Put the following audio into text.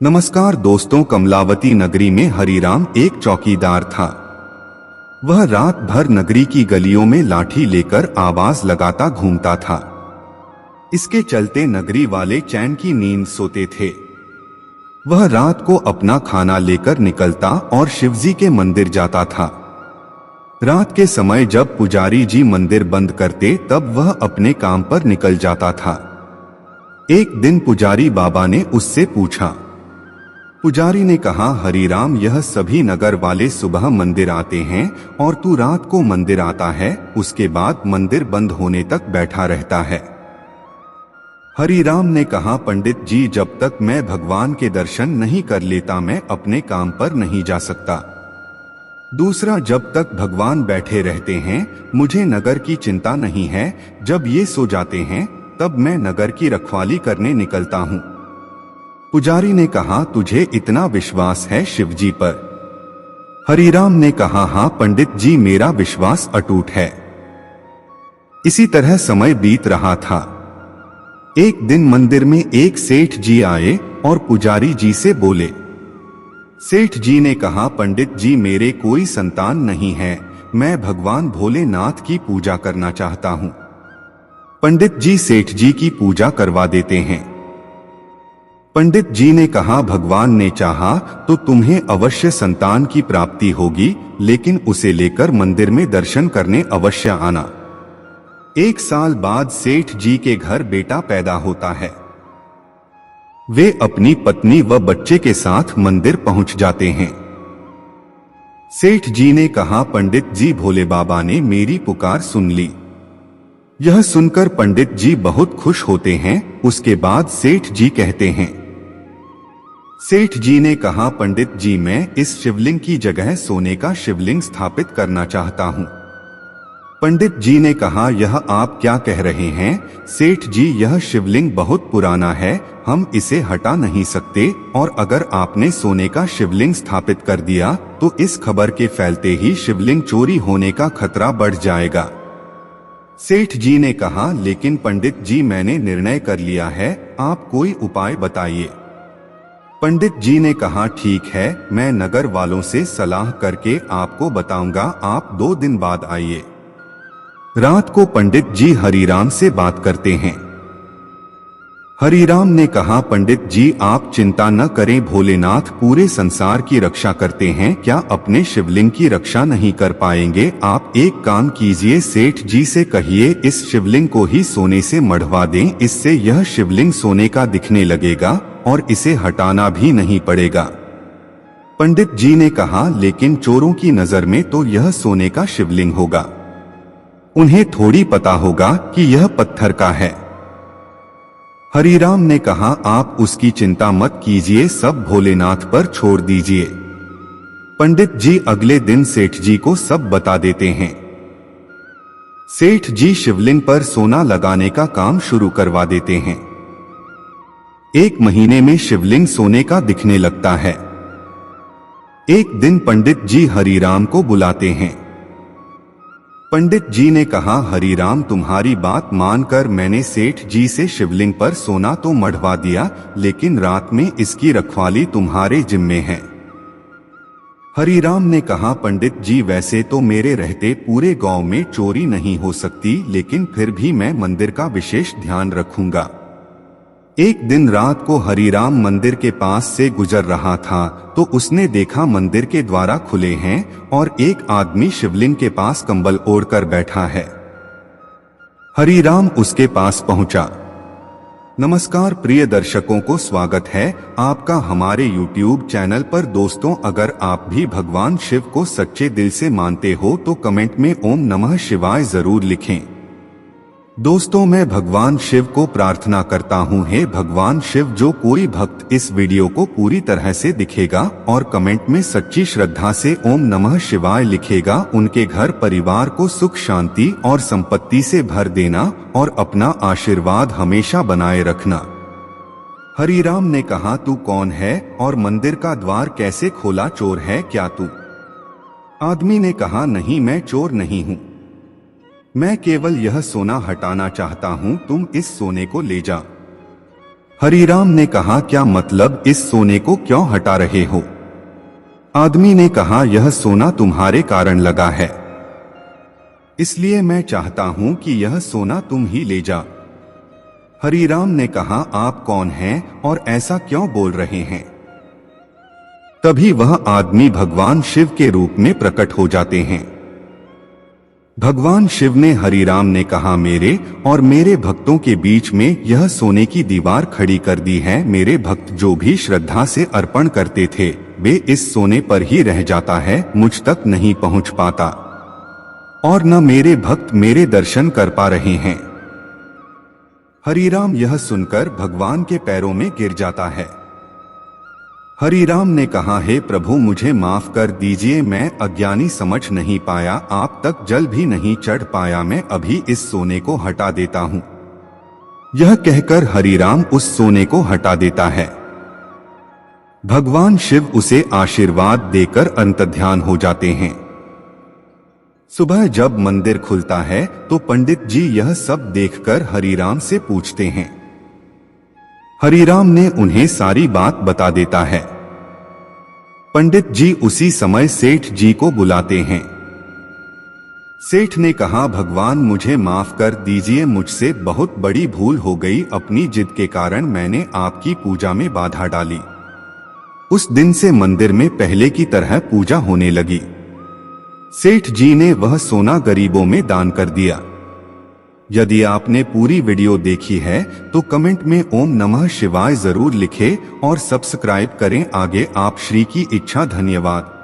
नमस्कार दोस्तों, कमलावती नगरी में हरिराम एक चौकीदार था। वह रात भर नगरी की गलियों में लाठी लेकर आवाज लगाता घूमता था। इसके चलते नगरी वाले चैन की नींद सोते थे। वह रात को अपना खाना लेकर निकलता और शिवजी के मंदिर जाता था। रात के समय जब पुजारी जी मंदिर बंद करते तब वह अपने काम पर निकल जाता था। एक दिन पुजारी बाबा ने उससे पूछा। पुजारी ने कहा, हरिराम, यह सभी नगर वाले सुबह मंदिर आते हैं और तू रात को मंदिर आता है, उसके बाद मंदिर बंद होने तक बैठा रहता है। हरिराम ने कहा, पंडित जी, जब तक मैं भगवान के दर्शन नहीं कर लेता मैं अपने काम पर नहीं जा सकता। दूसरा, जब तक भगवान बैठे रहते हैं मुझे नगर की चिंता नहीं है। जब ये सो जाते हैं तब मैं नगर की रखवाली करने निकलता हूँ। पुजारी ने कहा, तुझे इतना विश्वास है शिवजी पर? हरिराम ने कहा, हाँ पंडित जी, मेरा विश्वास अटूट है। इसी तरह समय बीत रहा था। एक दिन मंदिर में एक सेठ जी आए और पुजारी जी से बोले। सेठ जी ने कहा, पंडित जी, मेरे कोई संतान नहीं है, मैं भगवान भोलेनाथ की पूजा करना चाहता हूं। पंडित जी सेठ जी की पूजा करवा देते हैं। पंडित जी ने कहा, भगवान ने चाहा तो तुम्हें अवश्य संतान की प्राप्ति होगी, लेकिन उसे लेकर मंदिर में दर्शन करने अवश्य आना। 1 साल बाद सेठ जी के घर बेटा पैदा होता है। वे अपनी पत्नी व बच्चे के साथ मंदिर पहुंच जाते हैं। सेठ जी ने कहा, पंडित जी, भोले बाबा ने मेरी पुकार सुन ली। यह सुनकर पंडित जी बहुत खुश होते हैं। उसके बाद सेठ जी कहते हैं। सेठ जी ने कहा, पंडित जी, मैं इस शिवलिंग की जगह सोने का शिवलिंग स्थापित करना चाहता हूं। पंडित जी ने कहा, यह आप क्या कह रहे हैं सेठ जी, यह शिवलिंग बहुत पुराना है, हम इसे हटा नहीं सकते, और अगर आपने सोने का शिवलिंग स्थापित कर दिया तो इस खबर के फैलते ही शिवलिंग चोरी होने का खतरा बढ़ जाएगा। सेठ जी ने कहा, लेकिन पंडित जी, मैंने निर्णय कर लिया है, आप कोई उपाय बताइए। पंडित जी ने कहा, ठीक है, मैं नगर वालों से सलाह करके आपको बताऊंगा, आप 2 दिन बाद आइए। रात को पंडित जी हरिराम से बात करते हैं। हरिराम ने कहा, पंडित जी, आप चिंता न करें, भोलेनाथ पूरे संसार की रक्षा करते हैं, क्या अपने शिवलिंग की रक्षा नहीं कर पाएंगे? आप एक काम कीजिए, सेठ जी से कहिए इस शिवलिंग को ही सोने से मढ़वा दें, इससे यह शिवलिंग सोने का दिखने लगेगा और इसे हटाना भी नहीं पड़ेगा। पंडित जी ने कहा, लेकिन चोरों की नजर में तो यह सोने का शिवलिंग होगा, उन्हें थोड़ी पता होगा कि यह पत्थर का है। हरिराम ने कहा, आप उसकी चिंता मत कीजिए, सब भोलेनाथ पर छोड़ दीजिए। पंडित जी अगले दिन सेठ जी को सब बता देते हैं। सेठ जी शिवलिंग पर सोना लगाने का काम शुरू करवा देते हैं। 1 महीने में शिवलिंग सोने का दिखने लगता है। एक दिन पंडित जी हरिराम को बुलाते हैं। पंडित जी ने कहा, हरिराम, तुम्हारी बात मानकर मैंने सेठ जी से शिवलिंग पर सोना तो मढ़वा दिया, लेकिन रात में इसकी रखवाली तुम्हारे जिम्मे है। हरिराम ने कहा, पंडित जी, वैसे तो मेरे रहते पूरे गांव में चोरी नहीं हो सकती, लेकिन फिर भी मैं मंदिर का विशेष ध्यान रखूंगा। एक दिन रात को हरिराम मंदिर के पास से गुजर रहा था तो उसने देखा मंदिर के द्वार खुले हैं और एक आदमी शिवलिंग के पास कंबल ओढ़कर बैठा है। हरिराम उसके पास पहुंचा। नमस्कार प्रिय दर्शकों को स्वागत है आपका हमारे YouTube चैनल पर। दोस्तों, अगर आप भी भगवान शिव को सच्चे दिल से मानते हो तो कमेंट में ओम नमः शिवाय जरूर लिखें। दोस्तों, मैं भगवान शिव को प्रार्थना करता हूँ, हे भगवान शिव, जो कोई भक्त इस वीडियो को पूरी तरह से दिखेगा और कमेंट में सच्ची श्रद्धा से ओम नमः शिवाय लिखेगा, उनके घर परिवार को सुख शांति और संपत्ति से भर देना और अपना आशीर्वाद हमेशा बनाए रखना। हरिराम ने कहा, तू कौन है और मंदिर का द्वार कैसे खोला? चोर है क्या तू? आदमी ने कहा, नहीं, मैं चोर नहीं हूँ, मैं केवल यह सोना हटाना चाहता हूं, तुम इस सोने को ले जा। हरिराम ने कहा, क्या मतलब, इस सोने को क्यों हटा रहे हो? आदमी ने कहा, यह सोना तुम्हारे कारण लगा है, इसलिए मैं चाहता हूं कि यह सोना तुम ही ले जा। हरिराम ने कहा, आप कौन हैं और ऐसा क्यों बोल रहे हैं? तभी वह आदमी भगवान शिव के रूप में प्रकट हो जाते हैं। भगवान शिव ने हरिराम ने कहा, मेरे और मेरे भक्तों के बीच में यह सोने की दीवार खड़ी कर दी है। मेरे भक्त जो भी श्रद्धा से अर्पण करते थे वे इस सोने पर ही रह जाता है, मुझ तक नहीं पहुंच पाता, और न मेरे भक्त मेरे दर्शन कर पा रहे हैं। हरिराम यह सुनकर भगवान के पैरों में गिर जाता है। हरिराम ने कहा, हे प्रभु, मुझे माफ कर दीजिए, मैं अज्ञानी समझ नहीं पाया, आप तक जल भी नहीं चढ़ पाया, मैं अभी इस सोने को हटा देता हूं। यह कहकर हरिराम उस सोने को हटा देता है। भगवान शिव उसे आशीर्वाद देकर अंतर्ध्यान हो जाते हैं। सुबह जब मंदिर खुलता है तो पंडित जी यह सब देखकर हरिराम से पूछते हैं। हरिराम ने उन्हें सारी बात बता देता है। पंडित जी उसी समय सेठ जी को बुलाते हैं। सेठ ने कहा, भगवान मुझे माफ कर दीजिए, मुझसे बहुत बड़ी भूल हो गई, अपनी जिद के कारण मैंने आपकी पूजा में बाधा डाली। उस दिन से मंदिर में पहले की तरह पूजा होने लगी। सेठ जी ने वह सोना गरीबों में दान कर दिया। यदि आपने पूरी वीडियो देखी है तो कमेंट में ओम नमः शिवाय जरूर लिखें और सब्सक्राइब करें। आगे आप श्री की इच्छा। धन्यवाद।